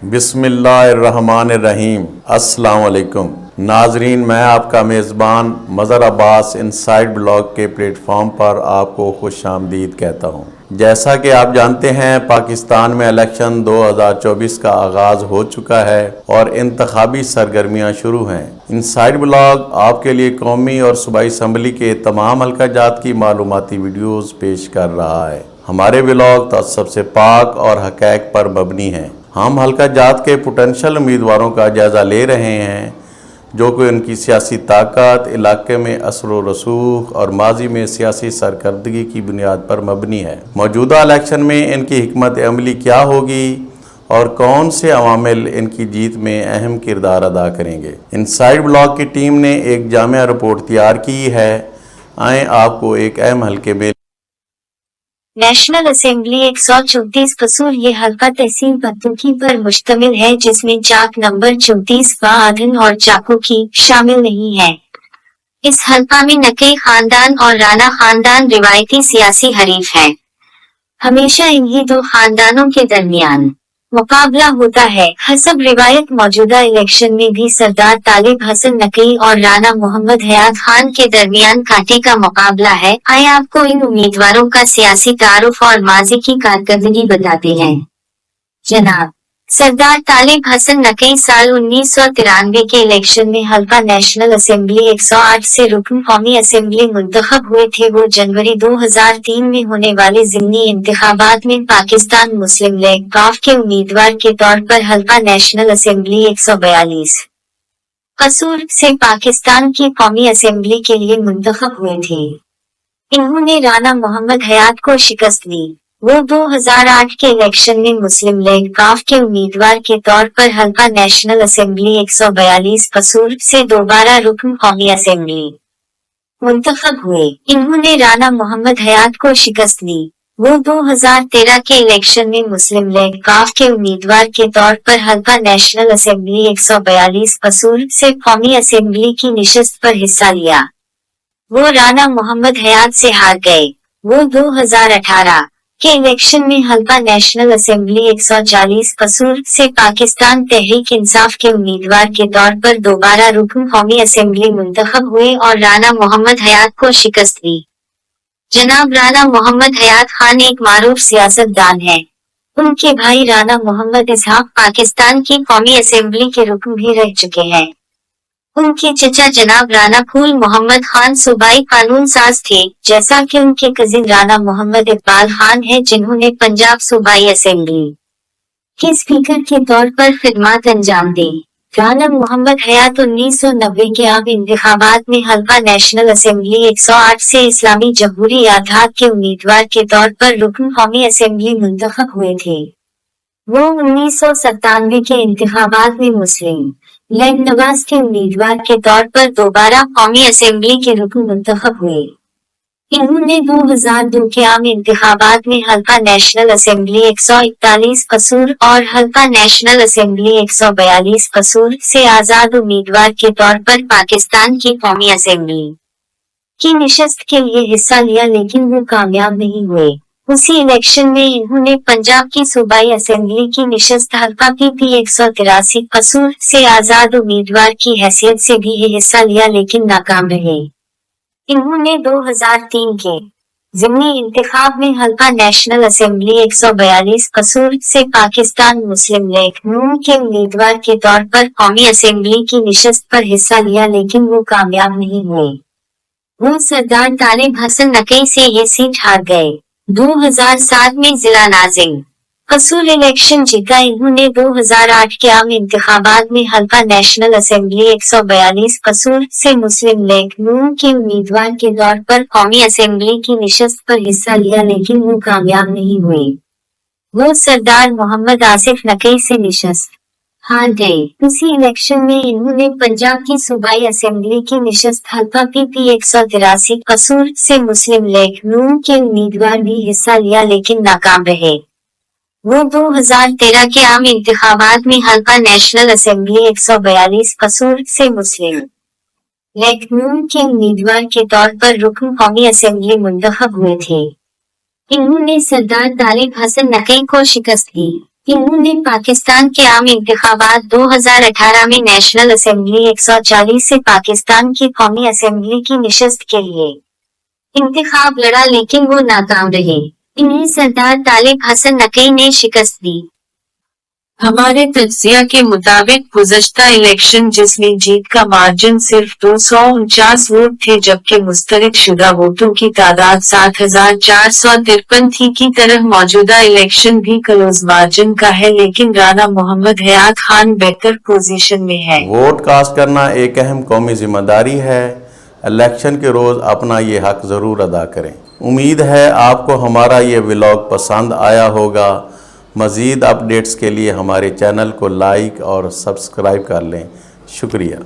بسم اللہ الرحمن الرحیم۔ السلام علیکم ناظرین، میں آپ کا میزبان مظہر عباس انسائیڈ بلاگ کے پلیٹ فارم پر آپ کو خوش آمدید کہتا ہوں۔ جیسا کہ آپ جانتے ہیں، پاکستان میں الیکشن 2024 کا آغاز ہو چکا ہے اور انتخابی سرگرمیاں شروع ہیں۔ انسائیڈ بلاگ آپ کے لیے قومی اور صوبائی اسمبلی کے تمام حلقہ جات کی معلوماتی ویڈیوز پیش کر رہا ہے۔ ہمارے بلاگ تعصب سے پاک اور حقائق پر مبنی ہیں۔ ہم حلقہ جات کے پوٹینشل امیدواروں کا جائزہ لے رہے ہیں، جو کہ ان کی سیاسی طاقت، علاقے میں اثر و رسوخ اور ماضی میں سیاسی سرکردگی کی بنیاد پر مبنی ہے۔ موجودہ الیکشن میں ان کی حکمت عملی کیا ہوگی اور کون سے عوامل ان کی جیت میں اہم کردار ادا کریں گے۔ انسائیڈ بلاگ کی ٹیم نے ایک جامع رپورٹ تیار کی ہے۔ آئیں آپ کو ایک اہم حلقے میں نیشنل اسمبلی 134 قصور یہ حلقہ تحصیل پتوکی پر مشتمل ہے، جس میں چاک نمبر 34 وادھن اور چاکوکی شامل نہیں ہے۔ اس حلقہ میں نقی خاندان اور رانا خاندان روایتی سیاسی حریف ہیں۔ ہمیشہ انہی دو خاندانوں کے درمیان مقابلہ ہوتا ہے۔ حسب روایت موجودہ الیکشن میں بھی سردار طالب حسن نقی اور رانا محمد حیات خان کے درمیان کانٹے کا مقابلہ ہے۔ آئے آپ کو ان امیدواروں کا سیاسی تعارف اور ماضی کی کارکردگی بتاتے ہیں۔ جناب سردار طالب حسن نقی سال 1993 کے الیکشن میں حلقہ نیشنل اسمبلی 108 سے رکن قومی اسمبلی منتخب ہوئے تھے۔ وہ جنوری 2003 میں ہونے والے ضمنی انتخابات میں پاکستان مسلم لیگ قاف کے امیدوار کے طور پر حلقہ نیشنل اسمبلی 142 قصور سے پاکستان کی قومی اسمبلی کے لیے منتخب ہوئے تھے۔ انہوں نے رانا محمد حیات کو شکست دی۔ وہ 2008 کے الیکشن میں مسلم لیگ قاف کے امیدوار کے طور پر حلقہ نیشنل اسمبلی 142 قصور سے دوبارہ رکن قومی اسمبلی منتخب ہوئے۔ انہوں نے رانا محمد حیات کو شکست دی۔ وہ 2013 کے الیکشن میں مسلم لیگ قاف کے امیدوار کے طور پر حلقہ نیشنل اسمبلی 142 قصور سے قومی اسمبلی کی نشست پر حصہ لیا۔ وہ رانا محمد حیات سے ہار گئے۔ وہ 2018 کے الیکشن میں حلقہ نیشنل اسمبلی 140 قصور سے پاکستان تحریک انصاف کے امیدوار کے طور پر دوبارہ رکن قومی اسمبلی منتخب ہوئے اور رانا محمد حیات کو شکست دی۔ جناب رانا محمد حیات خان ایک معروف سیاست دان ہیں۔ ان کے بھائی رانا محمد اسحاق پاکستان کی قومی اسمبلی کے رکن بھی رہ چکے ہیں۔ ان کے چچا جناب رانا پھول محمد خان صوبائی قانون ساز تھے، جیسا کہ ان کے کزن رانا محمد اقبال خان ہیں، جنہوں نے پنجاب صوبائی اسمبلی کے اسپیکر کے طور پر خدمات انجام دی۔ رانا محمد حیات 1990 کے عام انتخابات میں حلقہ نیشنل اسمبلی 108 سے اسلامی جمہوری اتحاد کے امیدوار کے طور پر رکن قومی اسمبلی منتخب ہوئے تھے۔ وہ 1997 کے انتخابات میں مسلم لیگ نواز کے امیدوار کے طور پر دوبارہ قومی اسمبلی کے رکن منتخب ہوئے۔ انہوں نے 2002 کے عام انتخابات میں حلقہ نیشنل اسمبلی 141 قصور اور حلقہ نیشنل اسمبلی 142 قصور سے آزاد امیدوار کے طور پر پاکستان کی قومی اسمبلی کی نشست کے لیے حصہ لیا، لیکن وہ کامیاب نہیں ہوئے۔ اسی الیکشن میں انہوں نے پنجاب کی صوبائی اسمبلی کی نشست حلقہ پی پی 183 قصور سے آزاد امیدوار کی حیثیت سے بھی حصہ لیا، لیکن ناکام رہے۔ انہوں نے 2003 کے ضمنی انتخاب میں حلقہ نیشنل اسمبلی 142 قصور سے پاکستان مسلم لیگ نون کے امیدوار کے طور پر قومی اسمبلی کی نشست پر حصہ لیا، لیکن وہ کامیاب نہیں ہوئے۔ وہ سردار طالب حسن نقی سے یہ سیٹ ہار گئے۔ 2007 میں ضلع ناظم قصور الیکشن جیتا۔ انہوں نے 2008 کے عام انتخابات میں حلقہ نیشنل اسمبلی 142 قصور سے مسلم لیگ نون کے امیدوار کے طور پر قومی اسمبلی کی نشست پر حصہ لیا، لیکن وہ کامیاب نہیں ہوئے۔ وہ سردار محمد آصف نقی سے نشست ہار گئے۔ اسی الیکشن میں انہوں نے پنجاب کی صوبائی اسمبلی کی نشست حلقہ پی پی 183 قصور سے مسلم لیگ نون کے امیدوار بھی حصہ لیا، لیکن ناکام رہے۔ وہ 2013 کے عام انتخابات میں حلقہ نیشنل اسمبلی 142 قصور سے مسلم لیگ نون کے امیدوار کے طور پر رکن قومی اسمبلی منتخب ہوئے تھے۔ انہوں نے سردار طالب حسن نقی کو شکست دی۔ انہوں نے پاکستان کے عام انتخابات 2018 میں نیشنل اسمبلی 140 سے پاکستان کی قومی اسمبلی کی نشست کے لیے انتخاب لڑا لیکن وہ ناکام رہے۔ انہیں سردار طالب حسن نقوی نے شکست دی۔ ہمارے تجزیہ کے مطابق گزشتہ الیکشن جس میں جیت کا مارجن صرف 249 ووٹ تھے جبکہ مسترد شدہ ووٹوں کی تعداد 7,453 تھی کی طرح موجودہ الیکشن بھی کلوز مارجن کا ہے لیکن رانا محمد حیات خان بہتر پوزیشن میں ہے۔ ووٹ کاسٹ کرنا ایک اہم قومی ذمہ داری ہے۔ الیکشن کے روز اپنا یہ حق ضرور ادا کریں۔ امید ہے آپ کو ہمارا یہ ولاگ پسند آیا ہوگا۔ مزید اپڈیٹس کے لیے ہمارے چینل کو لائک اور سبسکرائب کر لیں۔ شکریہ۔